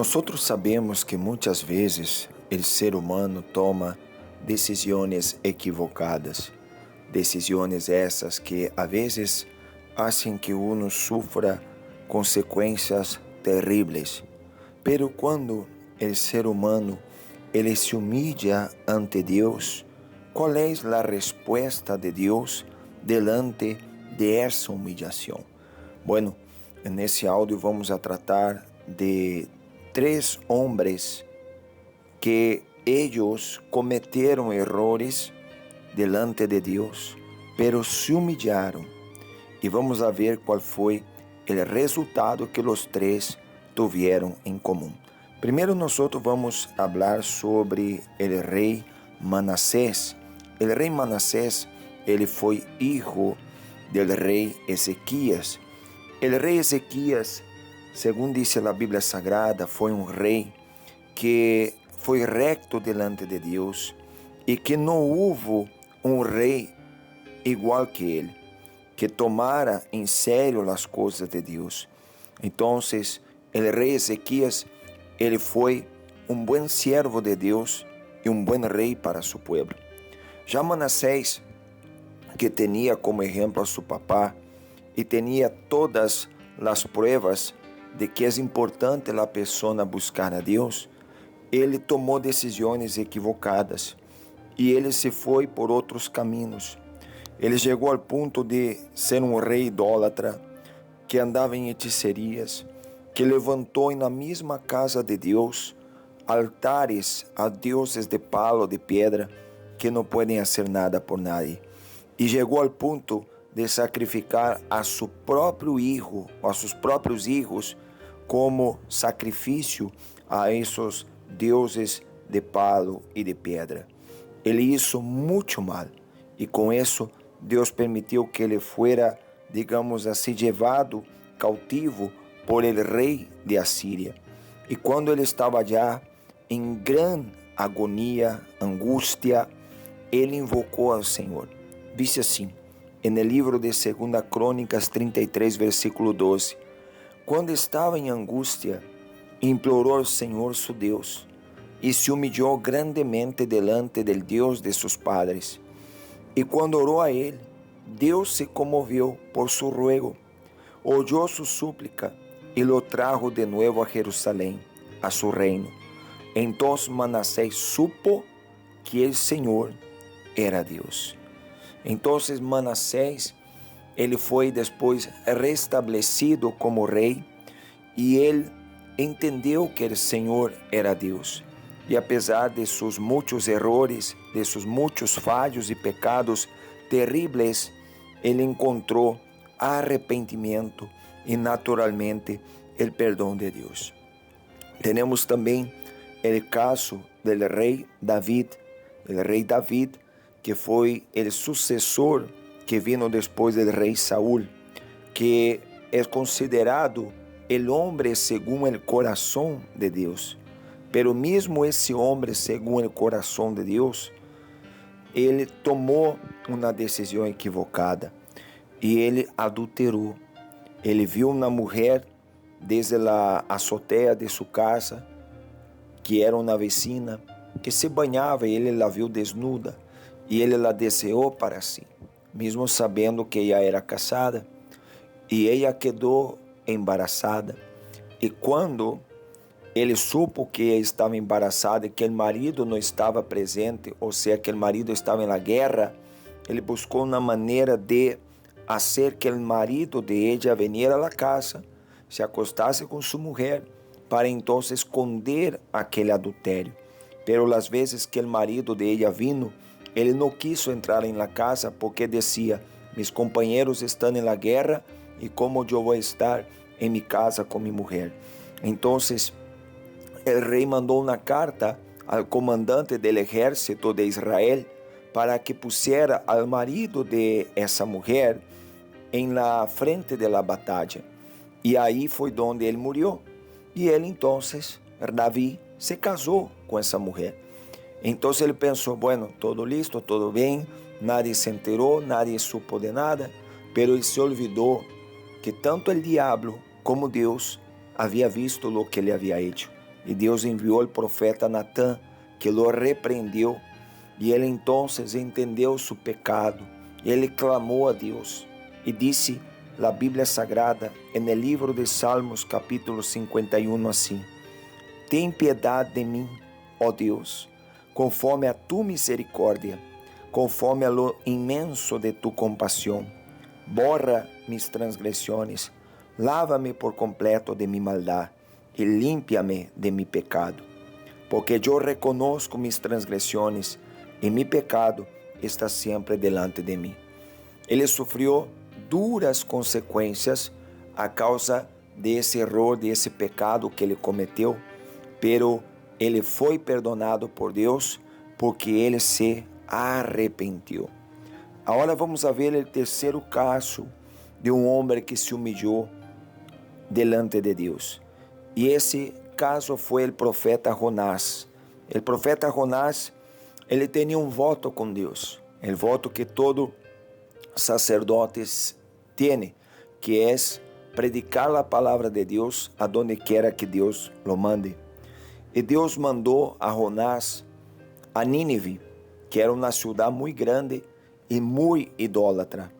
Nosotros sabemos que muchas veces el ser humano toma decisiones equivocadas, decisiones essas que a veces hacen que uno sufra consecuencias terribles. Pero cuando el ser humano ele se humilla ante Deus, qual é a resposta de Deus delante de essa humillação? Bueno, nesse áudio vamos a tratar de 3 homens que ellos cometeram errores delante de Deus, pero se humillaram. E vamos a ver qual foi o resultado que os 3 tiveram em comum. Primeiro nós vamos falar sobre o rei Manassés. O rei Manassés, ele foi hijo do rei Ezequias. O rei Ezequias, segundo diz a Bíblia Sagrada, foi rei que foi recto delante de Deus e que não houve rei igual que ele, que tomara em sério as coisas de Deus. Então, o rei Ezequias, ele foi bom servo de Deus e bom rei para seu povo. Já Manassés, que tinha como exemplo a seu papá e tinha todas as provas de que é importante a pessoa buscar a Deus, ele tomou decisões equivocadas e ele se foi por outros caminhos. Ele chegou ao ponto de ser rei idólatra, que andava em hechicerias, que levantou na mesma casa de Deus altares a deuses de palo, de pedra, que não podem fazer nada por nadie. E chegou ao ponto de sacrificar a seu próprio filho, a seus próprios filhos, como sacrifício a esses deuses de palo e de pedra. Ele hizo muito mal e com isso Deus permitiu que ele fuera, digamos assim, levado cautivo por el rei de Assíria. E quando ele estava já em grande agonia, angústia, ele invocou ao Senhor. Diz assim, no livro de 2 Crônicas 33, versículo 12: quando estava em angústia, implorou ao Senhor seu Deus e se humilhou grandemente delante del Deus de seus padres. E quando orou a ele, Deus se comoveu por seu ruego, oyó sua súplica e lo trajo de nuevo a Jerusalém, a seu reino. Então Manassés supo que o Senhor era Deus. Então Manassés, ele foi depois restabelecido como rei e ele entendeu que o Senhor era Deus. E apesar de seus muitos errores, de seus muitos falhos e pecados terríveis, ele encontrou arrependimento e naturalmente o perdão de Deus. Temos também o caso do rei David, que foi o sucessor que vino depois do rei Saúl, que é considerado o homem segundo o coração de Deus. Pero mesmo esse homem segundo o coração de Deus, ele tomou uma decisão equivocada e ele adulterou. Ele viu uma mulher desde a azotea de sua casa, que era uma vecina, que se banhava e ele a viu desnuda e ele a desejou para si, mesmo sabendo que ela era casada, e ela quedou embaraçada. E quando ele supo que estava embaraçada e que o marido não estava presente, ou seja, que o marido estava na guerra, ele buscou uma maneira de fazer que o marido de ella viniera a la casa, se acostasse com sua mulher, para então esconder aquele adultério. Pero as vezes que o marido de ella vino, ele não quis entrar em la casa porque dizia: mis companheiros estão na guerra e como eu vou estar em minha casa com minha mulher? Então, o rei mandou uma carta ao comandante do exército de Israel para que pusiera ao marido de essa mulher em la frente de la batalha. E aí foi onde ele morreu. E ele então, Davi, se casou com essa mulher. Então ele pensou, bueno, todo listo, todo bem, nadie se enterou, nadie supo de nada, pero ele se olvidou que tanto o diabo como Deus havia visto o que ele havia hecho. E Deus enviou o profeta Natã, que o repreendeu. E ele então entendeu seu pecado. Ele clamou a Deus. E disse a Bíblia Sagrada, no livro de Salmos, capítulo 51, assim: Tem piedade de mim, ó Deus, conforme a tu misericórdia, conforme a lo imenso de tu compaixão. Borra mis transgressões, lava-me por completo de mi maldade e límpia-me de mi pecado. Porque eu reconozco mis transgressões e mi pecado está sempre delante de mim. Ele sofreu duras consequências a causa desse erro, desse pecado que ele cometeu, pero ele foi perdonado por Deus porque ele se arrepentiu. Agora vamos a ver o terceiro caso de um homem que se humilhou delante de Deus. E esse caso foi o profeta Jonás. O profeta Jonás, ele tinha um voto com Deus, o voto que todo sacerdotes tem, que é predicar a palavra de Deus a donde quiera que Deus lo mande. E Deus mandou a Jonás a Nínive, que era uma cidade muito grande e muito idólatra.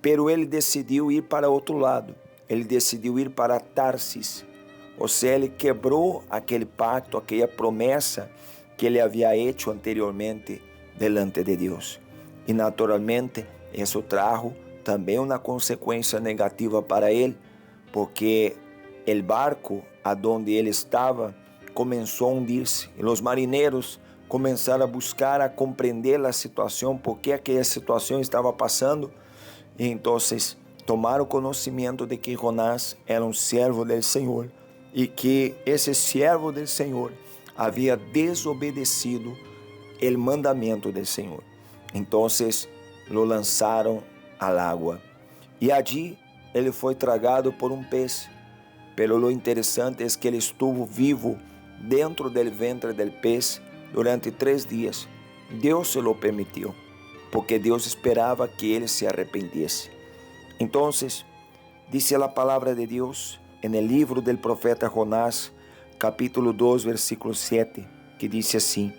Pero ele decidiu ir para outro lado. Ele decidiu ir para Tarsis. Ou seja, ele quebrou aquele pacto, aquela promessa que ele havia feito anteriormente delante de Deus. E naturalmente, isso trajo também uma consequência negativa para ele, porque o barco aonde ele estava começou a hundir-se. E os marinheiros começaram a buscar, a compreender a situação, por que aquela situação estava passando. E então tomaram conhecimento de que Jonás era um servo do Senhor e que esse servo do Senhor havia desobedecido o mandamento do Senhor. Então lo lançaram al agua e allí ele foi tragado por um pez. Pero lo interessante é que ele estuvo vivo dentro del ventre del pez durante 3 dias. Deus se lo permitiu, porque Deus esperava que ele se arrependesse. Então, dice a palavra de Deus en el livro del profeta Jonás, capítulo 2, versículo 7, que diz assim: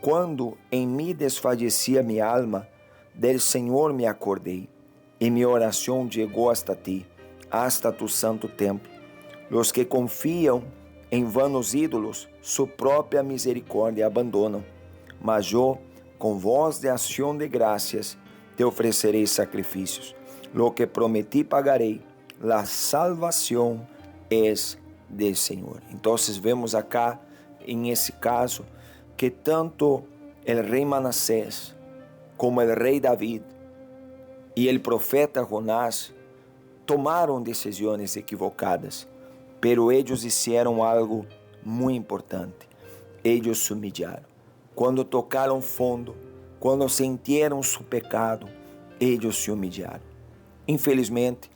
Quando em mim desfallecia mi alma, del Senhor me acordei, e minha oração chegou hasta ti, hasta tu santo templo. Los que confiam em vanos ídolos, sua própria misericórdia abandonam. Mas eu, com voz de ação de graças, te oferecerei sacrifícios. Lo que prometi pagarei, la salvação es del Senhor. Então, vemos acá, em esse caso, que tanto o rei Manassés, como o rei David e o profeta Jonás tomaram decisões equivocadas, pero eles hicieron algo muito importante. Eles se humilharam. Quando tocaram fundo, quando sentiram seu pecado, eles se humilharam. Infelizmente,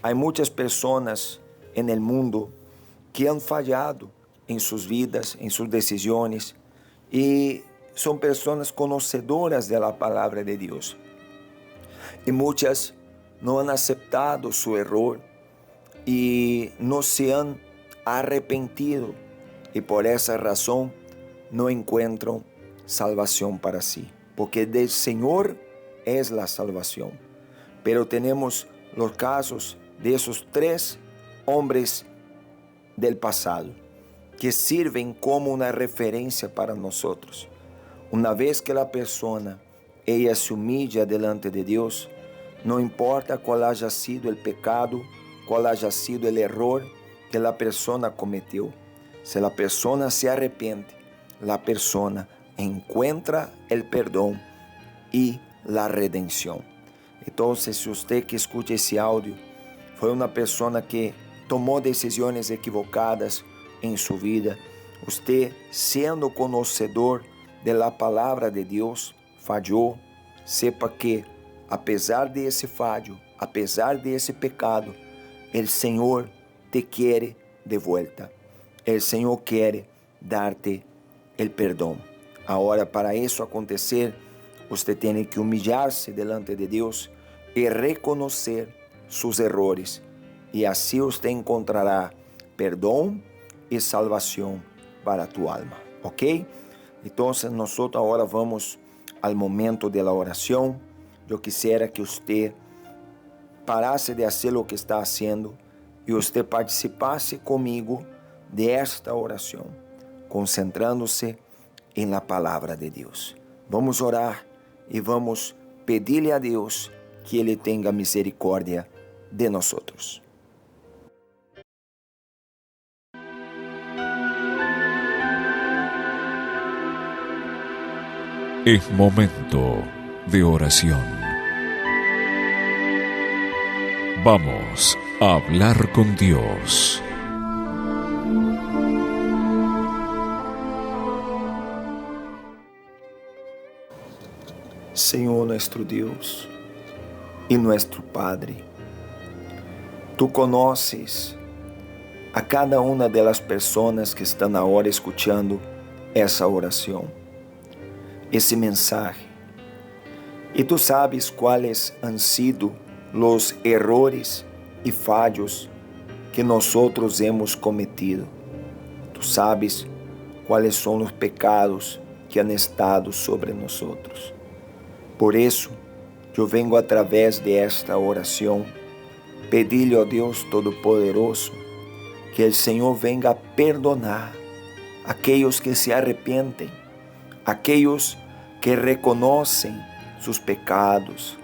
há muitas pessoas no mundo que han falhado em suas vidas, em suas decisões, e são pessoas conocedoras da palavra de Deus. E muitas não han aceptado seu erro e não se han arrependido, e por essa razão não encontram salvação para si, porque del Senhor é a salvação. Pero tenemos los casos de esos 3 hombres del pasado que sirven como una referencia para nosotros. Una vez que la persona ella se humilla delante de Dios, no importa cuál haya sido el pecado, cuál haya sido el error que la persona cometió, si la persona se arrepiente, la persona encuentra el perdón y la redención. Então, se você que escuta esse áudio foi uma pessoa que tomou decisões equivocadas em sua vida, você, sendo conhecedor da palavra de Deus, falhou, sepa que, apesar desse falho, apesar desse pecado, o Senhor te quer de volta. O Senhor quer dar-te o perdão. Agora, para isso acontecer, você tem que humilhar-se delante de Deus e reconhecer seus erros. E assim você encontrará perdão y salvación para tu alma. ¿Ok? Entonces nosotros ahora vamos al momento de la oración. Yo quisiera que usted parase de hacer lo que está haciendo y usted participase conmigo de esta oración, concentrándose en la palabra de Dios. Vamos a orar y vamos a pedirle a Dios que Él tenga misericordia de nosotros. Es momento de oración. Vamos a hablar con Dios. Señor nuestro Dios y nuestro Padre, tú conoces a cada una de las personas que están ahora escuchando esa oración, esse mensaje. E tu sabes quais han sido los errores e fallos que nosotros hemos cometido. Tu sabes quais são os pecados que han estado sobre nosotros. Por isso, eu vengo através de esta oração pedir-lhe ao Deus Todo-Poderoso que o Senhor venga a perdonar aqueles que se arrependem, aqueles que reconhecem seus pecados,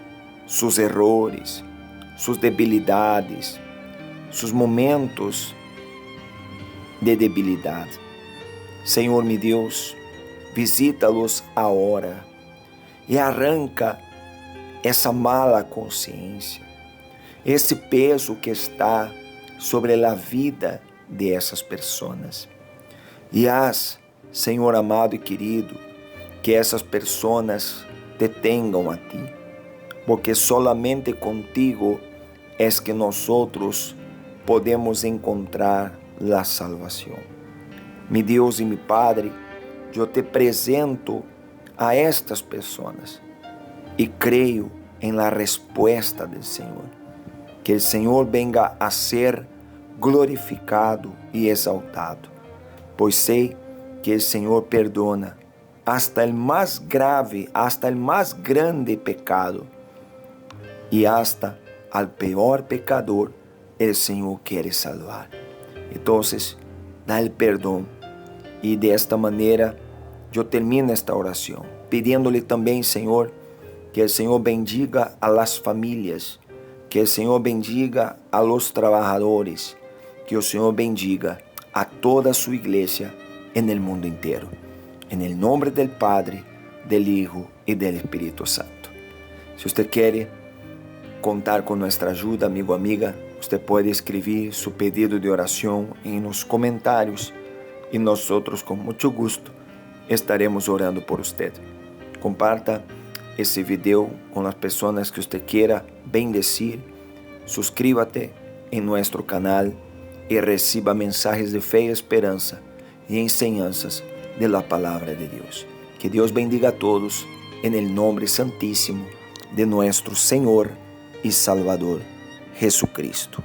seus errores, suas debilidades, seus momentos de debilidade. Senhor, meu Deus, visita-los agora e arranca essa mala consciência, esse peso que está sobre a vida de essas pessoas. E haz, Senhor amado e querido, que essas pessoas te tenham a ti, porque solamente contigo é que nós podemos encontrar a salvação. Mi Deus e mi Padre, eu te apresento a estas pessoas e creio em la resposta do Senhor. Que o Senhor venga a ser glorificado e exaltado, pois sei que o Senhor perdona hasta el más grave, hasta el más grande pecado, y hasta al peor pecador el Señor quiere salvar. Entonces, da el perdón, y de esta manera yo termino esta oración, pidiéndole también, Señor, que el Señor bendiga a las familias, que el Señor bendiga a los trabajadores, que el Señor bendiga a toda su iglesia en el mundo entero. En el nombre del Padre, del Hijo y del Espíritu Santo. Si usted quiere contar con nuestra ayuda, amigo o amiga, usted puede escribir su pedido de oración en los comentarios y nosotros con mucho gusto estaremos orando por usted. Comparta esse video con las personas que usted quiera bendecir. Suscríbete en nuestro canal y reciba mensajes de fe y esperanza y enseñanzas de la palabra de Dios. Que Dios bendiga a todos en el nombre santísimo de nuestro Señor y Salvador Jesucristo.